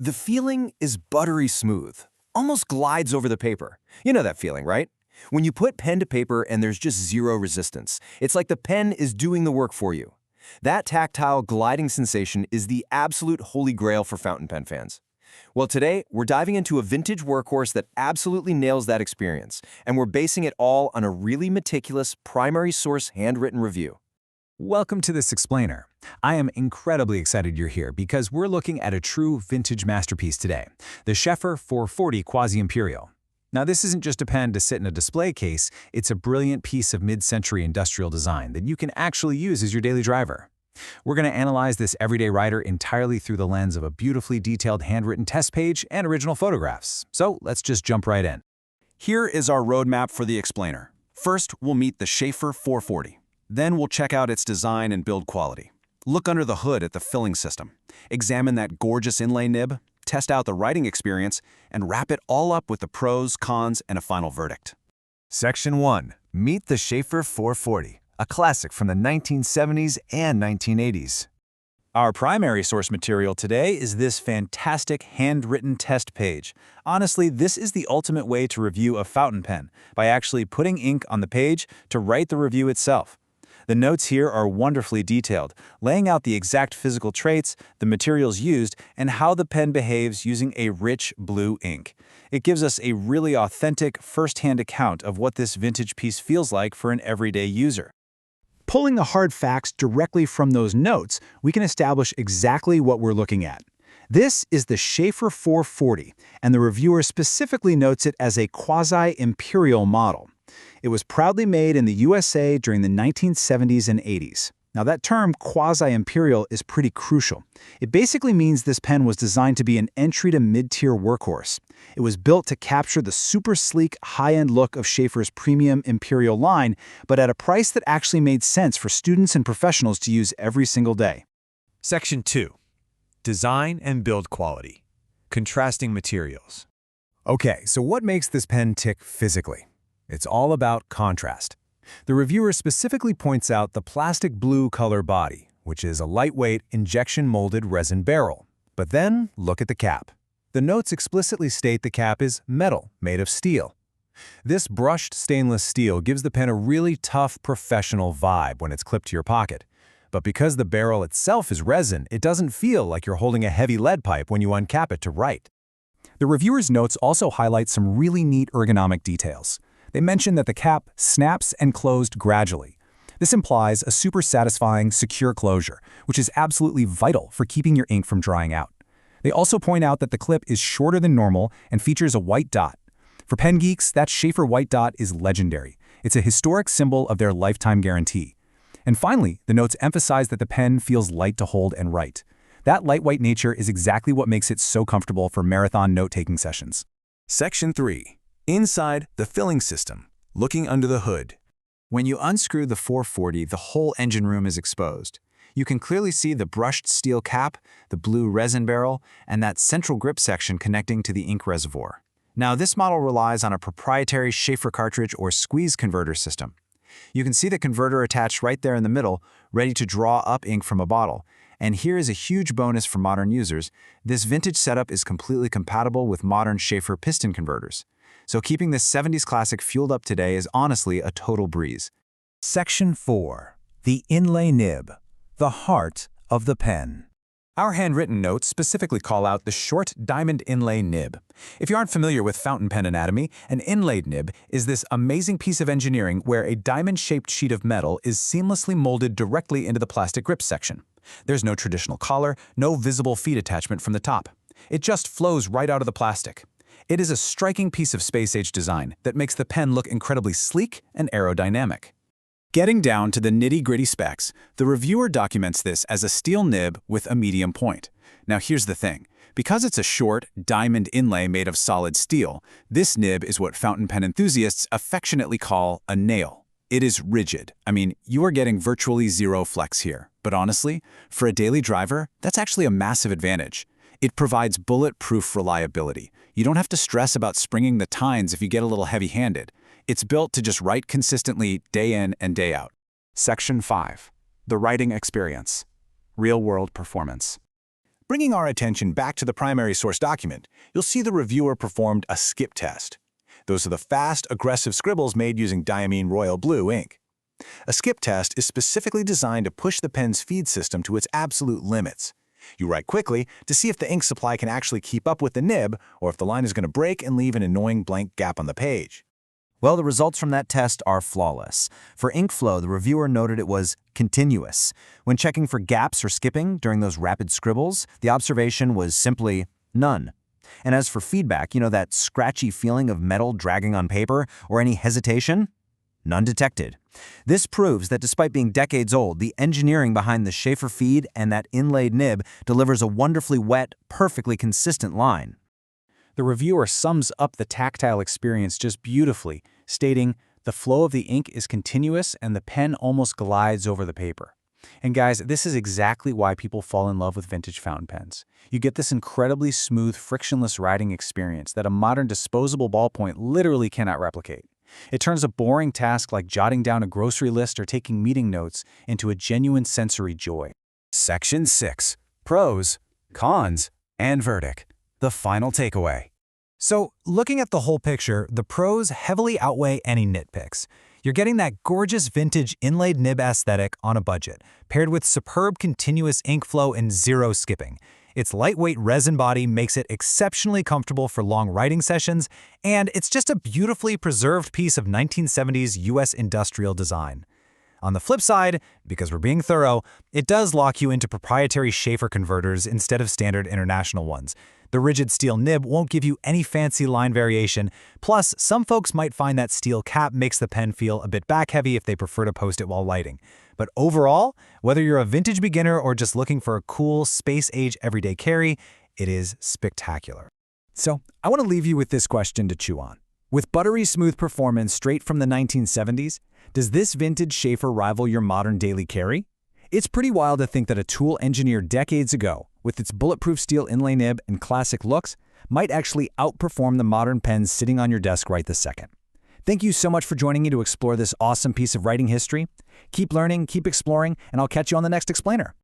The feeling is buttery smooth, almost glides over the paper. You know that feeling, right? When you put pen to paper and there's just zero resistance, it's like the pen is doing the work for you. That tactile gliding sensation is the absolute holy grail for fountain pen fans. Well, today, we're diving into a vintage workhorse that absolutely nails that experience, and we're basing it all on a really meticulous, primary source handwritten review. Welcome to this explainer. I am incredibly excited you're here because we're looking at a true vintage masterpiece today, the Sheaffer 440 Quasi-Imperial. Now, this isn't just a pen to sit in a display case, it's a brilliant piece of mid-century industrial design that you can actually use as your daily driver. We're going to analyze this everyday writer entirely through the lens of a beautifully detailed handwritten test page and original photographs. So let's just jump right in. Here is our roadmap for the explainer. First, we'll meet the Sheaffer 440. Then we'll check out its design and build quality. Look under the hood at the filling system. Examine that gorgeous inlay nib, test out the writing experience, and wrap it all up with the pros, cons, and a final verdict. Section 1. Meet the Sheaffer 440, a classic from the 1970s and 1980s. Our primary source material today is this fantastic handwritten test page. Honestly, this is the ultimate way to review a fountain pen, by actually putting ink on the page to write the review itself. The notes here are wonderfully detailed, laying out the exact physical traits, the materials used, and how the pen behaves using a rich blue ink. It gives us a really authentic, first-hand account of what this vintage piece feels like for an everyday user. Pulling the hard facts directly from those notes, we can establish exactly what we're looking at. This is the Sheaffer 440, and the reviewer specifically notes it as a Quasi-Imperial model. It was proudly made in the USA during the 1970s and 80s. Now, that term, Quasi-Imperial, is pretty crucial. It basically means this pen was designed to be an entry to mid-tier workhorse. It was built to capture the super sleek, high-end look of Sheaffer's premium Imperial line, but at a price that actually made sense for students and professionals to use every single day. Section 2. Design and build quality. Contrasting materials. Okay, so what makes this pen tick physically? It's all about contrast. The reviewer specifically points out the plastic blue color body, which is a lightweight, injection-molded resin barrel. But then, look at the cap. The notes explicitly state the cap is metal, made of steel. This brushed stainless steel gives the pen a really tough, professional vibe when it's clipped to your pocket. But because the barrel itself is resin, it doesn't feel like you're holding a heavy lead pipe when you uncap it to write. The reviewer's notes also highlight some really neat ergonomic details. They mention that the cap snaps and closed gradually. This implies a super satisfying, secure closure, which is absolutely vital for keeping your ink from drying out. They also point out that the clip is shorter than normal and features a white dot. For pen geeks, that Sheaffer white dot is legendary. It's a historic symbol of their lifetime guarantee. And finally, the notes emphasize that the pen feels light to hold and write. That lightweight nature is exactly what makes it so comfortable for marathon note-taking sessions. Section 3. Inside the filling system, looking under the hood. When you unscrew the 440, the whole engine room is exposed. You can clearly see the brushed steel cap, the blue resin barrel, and that central grip section connecting to the ink reservoir. Now, this model relies on a proprietary Sheaffer cartridge or squeeze converter system. You can see the converter attached right there in the middle, ready to draw up ink from a bottle. And here is a huge bonus for modern users. This vintage setup is completely compatible with modern Sheaffer piston converters. So keeping this 70s classic fueled up today is honestly a total breeze. Section 4. The inlay nib, the heart of the pen. Our handwritten notes specifically call out the short diamond inlay nib. If you aren't familiar with fountain pen anatomy, an inlaid nib is this amazing piece of engineering where a diamond-shaped sheet of metal is seamlessly molded directly into the plastic grip section. There's no traditional collar, no visible feed attachment from the top. It just flows right out of the plastic. It is a striking piece of space-age design that makes the pen look incredibly sleek and aerodynamic. Getting down to the nitty-gritty specs, the reviewer documents this as a steel nib with a medium point. Now here's the thing. Because it's a short, diamond inlay made of solid steel, this nib is what fountain pen enthusiasts affectionately call a nail. It is rigid. I mean, you are getting virtually zero flex here. But honestly, for a daily driver, that's actually a massive advantage. It provides bulletproof reliability. You don't have to stress about springing the tines if you get a little heavy-handed. It's built to just write consistently day in and day out. Section 5. The writing experience. Real-world performance. Bringing our attention back to the primary source document, you'll see the reviewer performed a skip test. Those are the fast, aggressive scribbles made using diamine royal blue ink. A skip test is specifically designed to push the pen's feed system to its absolute limits. You write quickly to see if the ink supply can actually keep up with the nib or if the line is going to break and leave an annoying blank gap on the page. Well, the results from that test are flawless. For ink flow, the reviewer noted it was continuous. When checking for gaps or skipping during those rapid scribbles, the observation was simply none. And as for feedback, that scratchy feeling of metal dragging on paper or any hesitation? None detected. This proves that despite being decades old, the engineering behind the Sheaffer feed and that inlaid nib delivers a wonderfully wet, perfectly consistent line. The reviewer sums up the tactile experience just beautifully, stating, "The flow of the ink is continuous and the pen almost glides over the paper." And guys, this is exactly why people fall in love with vintage fountain pens. You get this incredibly smooth, frictionless writing experience that a modern disposable ballpoint literally cannot replicate. It turns a boring task like jotting down a grocery list or taking meeting notes into a genuine sensory joy. Section 6. Pros, Cons, and Verdict. The final takeaway. So, looking at the whole picture, the pros heavily outweigh any nitpicks. You're getting that gorgeous vintage inlaid nib aesthetic on a budget, paired with superb continuous ink flow and zero skipping. Its lightweight resin body makes it exceptionally comfortable for long writing sessions, and it's just a beautifully preserved piece of 1970s US industrial design. On the flip side, because we're being thorough, it does lock you into proprietary Sheaffer converters instead of standard international ones. The rigid steel nib won't give you any fancy line variation, plus some folks might find that steel cap makes the pen feel a bit back-heavy if they prefer to post it while lighting. But overall, whether you're a vintage beginner or just looking for a cool, space-age everyday carry, it is spectacular. So, I want to leave you with this question to chew on. With buttery smooth performance straight from the 1970s, does this vintage Sheaffer rival your modern daily carry? It's pretty wild to think that a tool engineered decades ago, with its bulletproof steel inlay nib and classic looks, might actually outperform the modern pens sitting on your desk right this second. Thank you so much for joining me to explore this awesome piece of writing history. Keep learning, keep exploring, and I'll catch you on the next explainer.